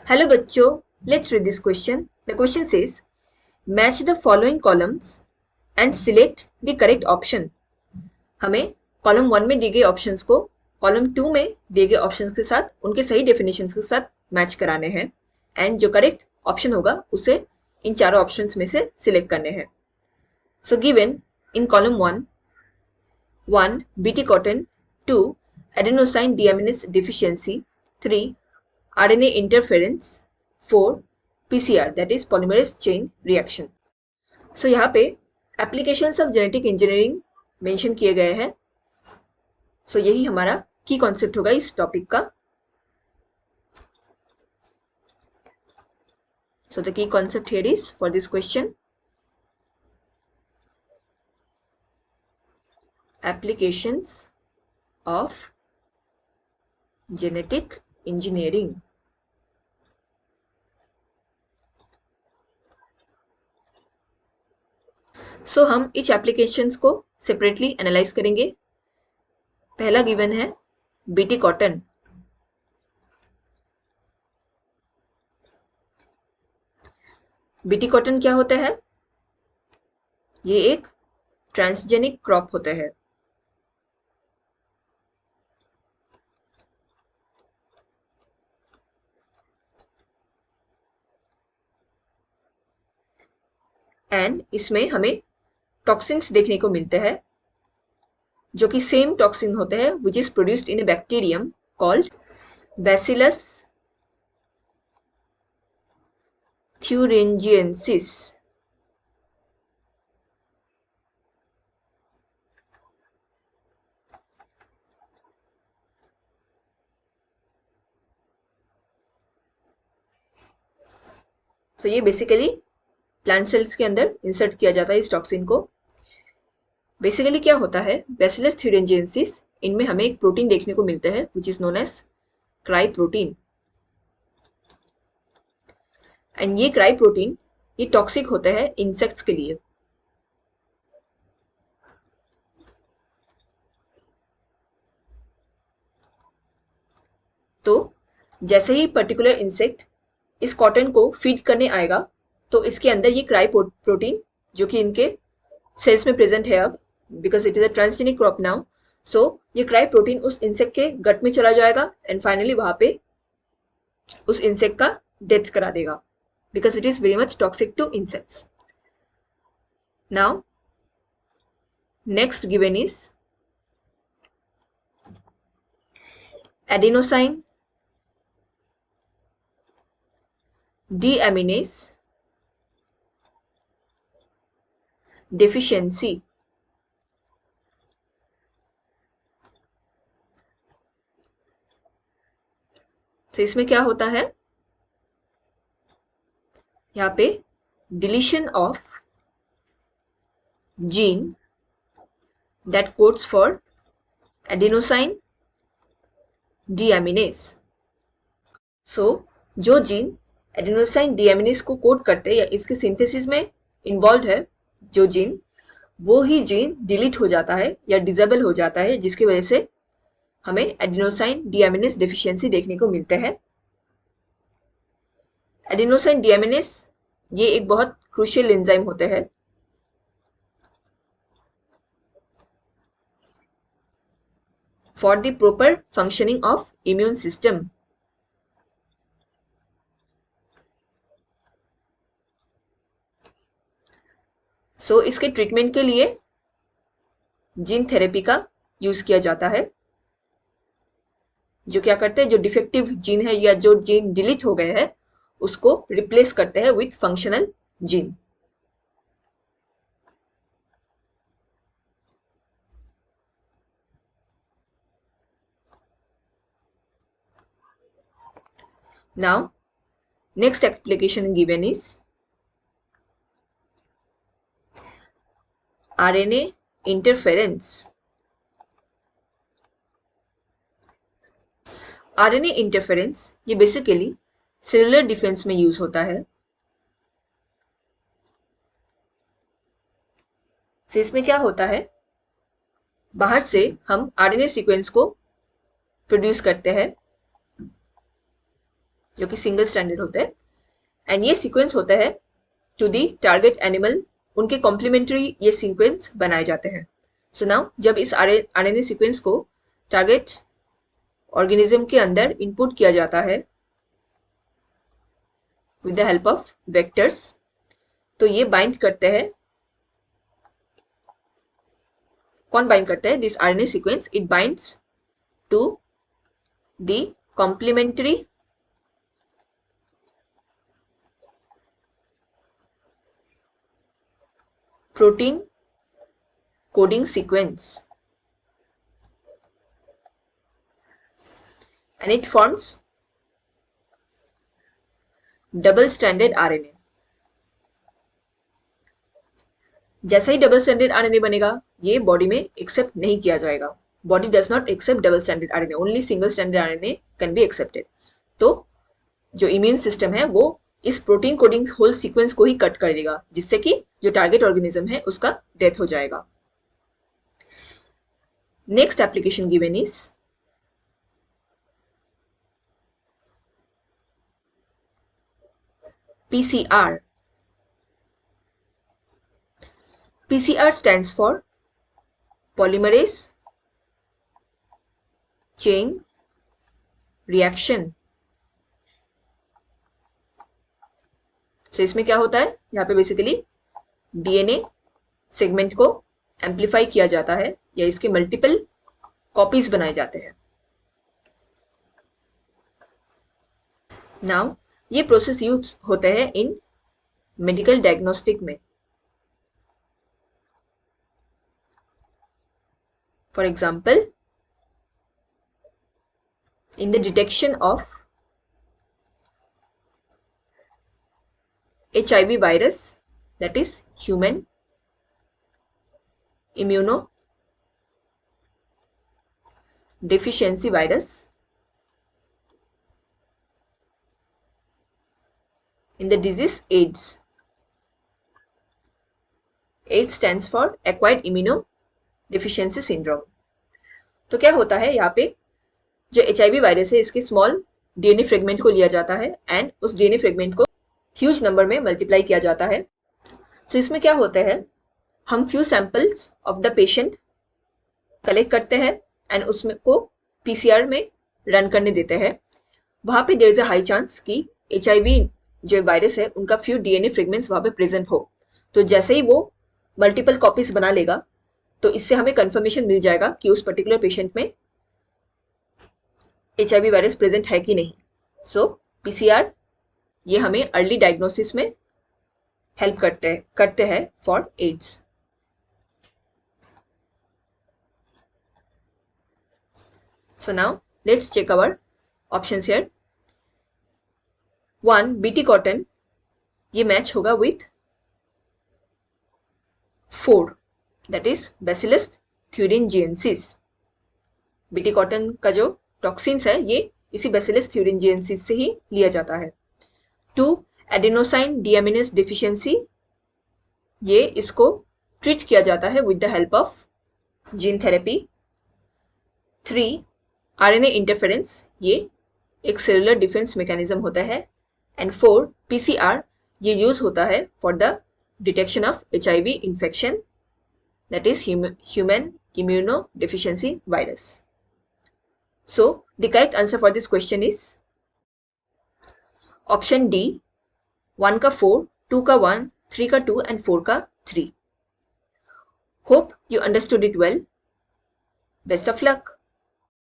Hello बच्चों, let's read this question. The question says, match the following columns and select the correct option. हमें column 1 में दिए गए options को column 2 में दिए गए ऑप्शंस के साथ उनके सही डेफिनेशंस के साथ मैच कराने हैं एंड जो करेक्ट ऑप्शन होगा उसे इन चारों ऑप्शंस में से सिलेक्ट करने हैं. So given in column 1 Bt cotton, 2 adenosine deaminase deficiency, 3 RNA interference, 4 PCR that is polymerase chain reaction. So यहाँ पे applications of genetic engineering mention किए गए हैं. So यही हमारा की कॉन्सेप्ट होगा इस टॉपिक का. So the key concept here is for this question, applications of genetic engineering. सो हम इच एप्लीकेशंस को सेपरेटली एनालाइज करेंगे. पहला गिवन है बीटी कॉटन. बीटी कॉटन क्या होता है? ये एक ट्रांसजेनिक क्रॉप होता है. एंड इसमें हमें टॉक्सिन्स देखने को मिलते हैं जो कि सेम टॉक्सिन होते हैं which is produced in A bacterium called bacillus thuringiensis. So ये बेसिकली प्लांट सेल्स के अंदर इंसर्ट किया जाता है इस टॉक्सिन को. बेसिकली क्या होता है, बैसिलस थ्यूरिंजिएंसिस, इनमें हमें एक प्रोटीन देखने को मिलता है which is known as cry protein. And ये क्राई प्रोटीन ये टॉक्सिक होता है इंसेक्ट्स के लिए. तो जैसे ही पर्टिकुलर इंसेक्ट इस कॉटन को फीड करने आएगा तो इसके अंदर ये क्राई प्रोटीन जो कि इनके सेल्स में प्रेजेंट है अब, because it is a transgenic crop now. So ये क्राई प्रोटीन उस इंसेक्ट के गट में चला जाएगा एंड फाइनली वहां पे उस इंसेक्ट का डेथ करा देगा because it is very much toxic to insects. Now, next given is adenosine deaminase deficiency. तो इसमें क्या होता है, यहाँ पे deletion of gene that codes for adenosine deaminase. So जो जीन एडेनोसाइन डीएमिनेस को कोड करते हैं या इसके सिंथेसिस में इन्वॉल्व है जो जीन, वो ही जीन डिलीट हो जाता है या डिसेबल हो जाता है, जिसकी वजह से हमें एडेनोसाइन डीएमिनेस डेफिशिएंसी देखने को मिलता है. एडेनोसाइन डीएमिनेस ये एक बहुत क्रूशियल एंजाइम होता है for the proper functioning of immune system. So इसके ट्रीटमेंट के लिए जीन थेरेपी का यूज किया जाता है, जो क्या करते हैं, जो डिफेक्टिव जीन है या जो जीन डिलीट हो गए हैं उसको रिप्लेस करते हैं with functional gene. Now, next application given is RNA interference. RNA interference ये बेसिकली सेलुलर डिफेंस में यूज होता है. तो इसमें क्या होता है, बाहर से हम आरएनए सीक्वेंस को प्रोड्यूस करते हैं जो कि सिंगल स्ट्रैंडेड होते हैं, एंड ये सीक्वेंस होता है टू दी टारगेट एनिमल, उनके कॉम्प्लीमेंट्री ये सीक्वेंस बनाए जाते हैं। सो नाउ जब इस आरएनए सीक्वेंस को टारगेट ऑर्गेनिज्म के अंदर इनपुट किया जाता है with the help of vectors, तो ये बाइंड करते हैं, कौन बाइंड करता है? This RNA sequence, it binds to the complementary protein coding sequence, and it forms double stranded RNA. जैसा ही डबल स्टैंडर्ड आरएनए बनेगा, ये बॉडी में एक्सेप्ट नहीं किया जाएगा। Body does not accept double standard RNA, only single standard RNA can be accepted. तो जो immune system है वो इस प्रोटीन कोडिंग होल सीक्वेंस को ही कट कर देगा, जिससे कि जो टारगेट ऑर्गेनिज्म है उसका डेथ हो जाएगा। Next application given is PCR. PCR stands for polymerase chain reaction. तो इसमें क्या होता है? यहाँ पे बेसिकली डीएनए सेगमेंट को एम्पलीफाई किया जाता है या इसके मल्टीपल कॉपीज बनाए जाते हैं। नाउ ये प्रोसेस यूज होते हैं इन मेडिकल डायग्नोस्टिक में। For example, in the detection of HIV virus, that is human immunodeficiency virus, in the disease AIDS. AIDS stands for acquired immunodeficiency syndrome. तो क्या होता है यहाँ पे, जो HIV वायरस है इसके स्मॉल डीएनए फ्रेगमेंट को लिया जाता है एंड उस डीएनए फ्रेगमेंट को ह्यूज नंबर में मल्टीप्लाई किया जाता है। तो इसमें क्या होता है, हम few samples of the patient collect करते हैं एंड उसमें को पीसीआर में रन करने देते हैं। वहां पे there is a high chance कि HIV जो वायरस है उनका फ्यू डीएनए फ्रेगमेंट्स वहां पे प्रेजेंट हो। तो जैसे ही वो मल्टीपल कॉपीज बना लेगा तो इससे हमें कंफर्मेशन मिल जाएगा कि उस पर्टिकुलर पेशेंट में HIV वायरस प्रेजेंट है कि नहीं। सो पीसीआर ये हमें अर्ली डायग्नोसिस में हेल्प करते हैं for AIDS. So now let's check our options here. 1 BT cotton, ये मैच होगा with 4, that is bacillus thuringiensis। BT cotton का जो टॉक्सिन्स है ये इसी बैसिलस thuringiensis से ही लिया जाता है। 2 एडेनोसाइन डीएमिनेस डिफिशियंसी, ये इसको ट्रीट किया जाता है with the help of gene therapy. 3 RNA interference, ये एक सेलुलर डिफेंस मैकेनिज्म होता है। एंड 4 पीसीआर, ये यूज होता है for the detection of HIV infection, that is human immunodeficiency virus. So the correct answer for this question is option D, 1 का 4, 2 का 1, 3 का 2 and 4 का 3. Hope you understood it well. Best of luck.